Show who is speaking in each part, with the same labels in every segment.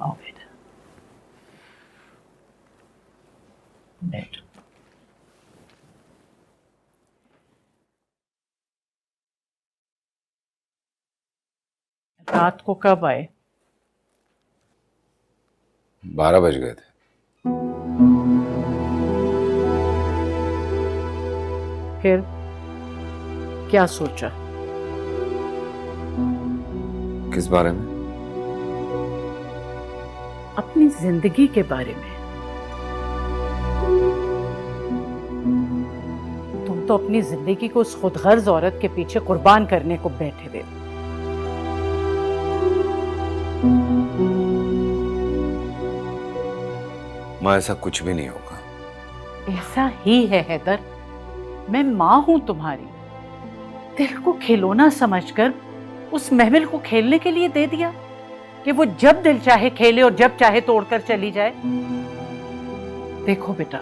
Speaker 1: आओ बेटा, बैठो। रात को कब आए?
Speaker 2: 12 बज गए थे।
Speaker 1: फिर क्या सोचा?
Speaker 2: किस बारे में?
Speaker 1: अपनी जिंदगी के बारे में। तुम तो अपनी जिंदगी को उस खुदगर्ज औरत के पीछे कुर्बान करने को बैठे हुए।
Speaker 2: माँ, ऐसा कुछ भी नहीं होगा।
Speaker 1: ऐसा ही है हैदर। मैं मां हूं तुम्हारी। दिल को खिलौना समझकर उस महमिल को खेलने के लिए दे दिया कि वो जब दिल चाहे खेले और जब चाहे तोड़कर चली जाए। देखो बेटा,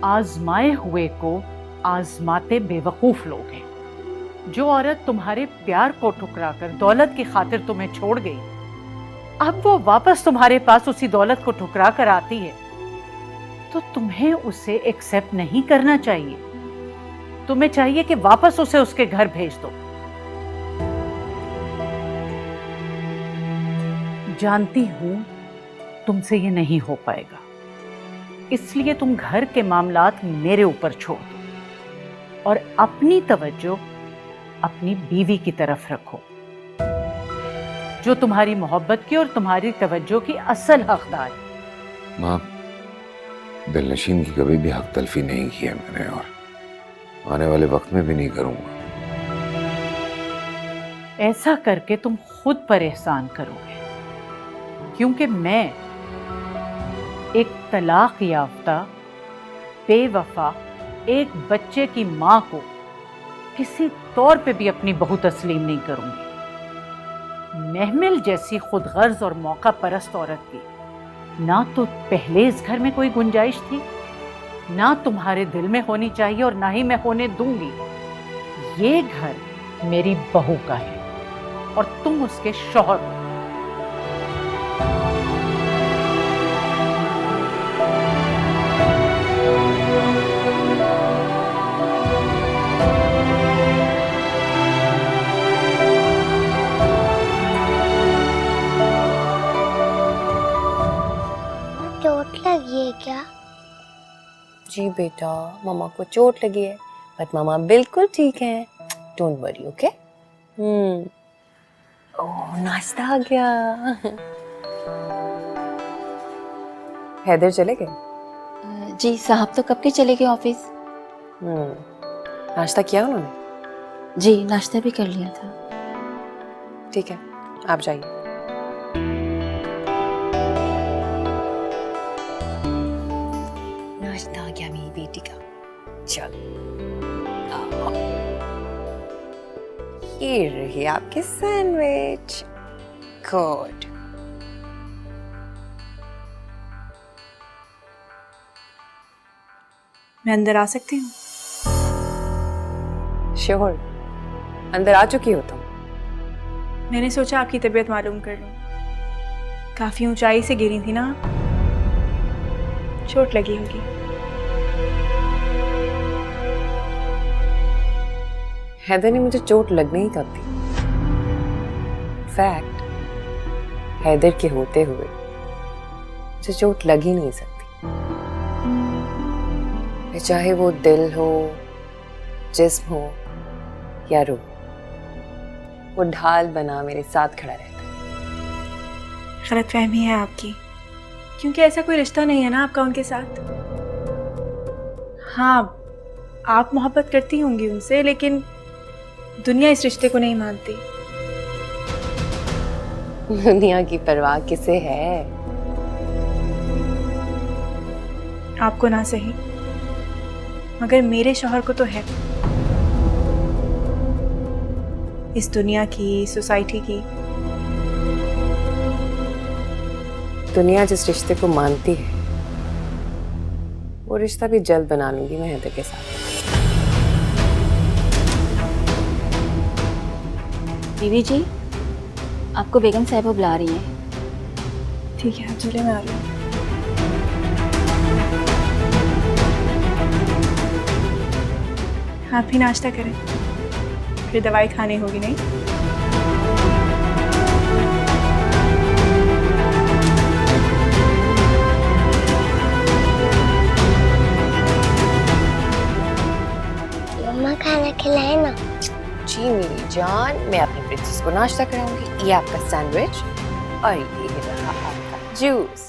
Speaker 1: आजमाए हुए को आजमाते बेवकूफ लोग हैं। जो औरत तुम्हारे प्यार को ठुकराकर दौलत की खातिर तुम्हें छोड़ गई, अब वो वापस तुम्हारे पास उसी दौलत को ठुकरा कर आती है, तो तुम्हें उसे एक्सेप्ट नहीं करना चाहिए। तुम्हें चाहिए कि वापस उसे उसके घर भेज दो। जानती हूं तुमसे ये नहीं हो पाएगा, इसलिए तुम घर के मामलात मेरे ऊपर छोड़ दो और अपनी तवज्जो अपनी बीवी की तरफ रखो, जो तुम्हारी मोहब्बत की और तुम्हारी तवज्जो की असल हकदार है।
Speaker 2: माँ, दिलनशीन की कभी भी हक तलफी नहीं की है मैंने, और आने वाले वक्त में भी नहीं करूंगा।
Speaker 1: ऐसा करके तुम खुद पर एहसान करोगे, क्योंकि मैं एक तलाक याफ्ता बेवफा एक बच्चे की मां को किसी तौर पे भी अपनी बहू तस्लीम नहीं करूंगी। महमिल जैसी खुदगर्ज और मौका परस्त औरत की ना तो पहले इस घर में कोई गुंजाइश थी, ना तुम्हारे दिल में होनी चाहिए और ना ही मैं होने दूंगी। ये घर मेरी बहू का है और तुम उसके शौहर हो।
Speaker 3: चोट लगी है क्या?
Speaker 4: जी बेटा, मामा को चोट लगी है, बट मामा बिल्कुल ठीक है। Don't worry, okay? ओह, नाश्ता आ गया। हैदर चले गए?
Speaker 5: जी साहब तो कब के चले गए ऑफिस।
Speaker 4: नाश्ता किया उन्होंने?
Speaker 5: जी नाश्ता भी कर लिया था।
Speaker 4: ठीक है, आप जाइए। नाश्ता आ गया मेरी बेटी का। चलो, ये रही आपकी सैंडविच। गुड।
Speaker 6: मैं अंदर आ सकती हूँ?
Speaker 4: श्योर, अंदर आ चुकी हो तुम?
Speaker 6: मैंने सोचा आपकी तबीयत मालूम कर लूँ। काफी ऊंचाई से गिरी थी ना, चोट लगी होगी।
Speaker 4: हैदर ने मुझे चोट लगने ही कब दी। फैक्ट, हैदर के होते हुए मुझे चोट लग ही नहीं सकती। चाहे वो दिल हो, जिस्म हो या रूह, वो ढाल बना मेरे साथ खड़ा रहता है।
Speaker 6: गलतफहमी है आपकी, क्योंकि ऐसा कोई रिश्ता नहीं है ना आपका उनके साथ। हाँ, आप मोहब्बत करती होंगी उनसे, लेकिन दुनिया इस रिश्ते को नहीं मानती।
Speaker 4: दुनिया की परवाह किसे है?
Speaker 6: आपको ना सही, मगर मेरे शौहर को तो है। इस दुनिया की, सोसाइटी की।
Speaker 4: दुनिया जिस रिश्ते को मानती है, वो रिश्ता भी जल्द बना लूंगी मैं हैदर के साथ।
Speaker 5: बीवी जी, आपको बेगम साहिबा बुला रही हैं।
Speaker 6: ठीक है, आप चले, मैं आ रही हूँ। आप भी नाश्ता करें, फिर दवाई खानी होगी नहीं?
Speaker 3: मम्मा खाना खिलाए ना।
Speaker 4: जी मेरी जान, मैं अपनी प्रिंसेस को नाश्ता कराऊंगी। ये आपका सैंडविच और ये रहा आपका जूस।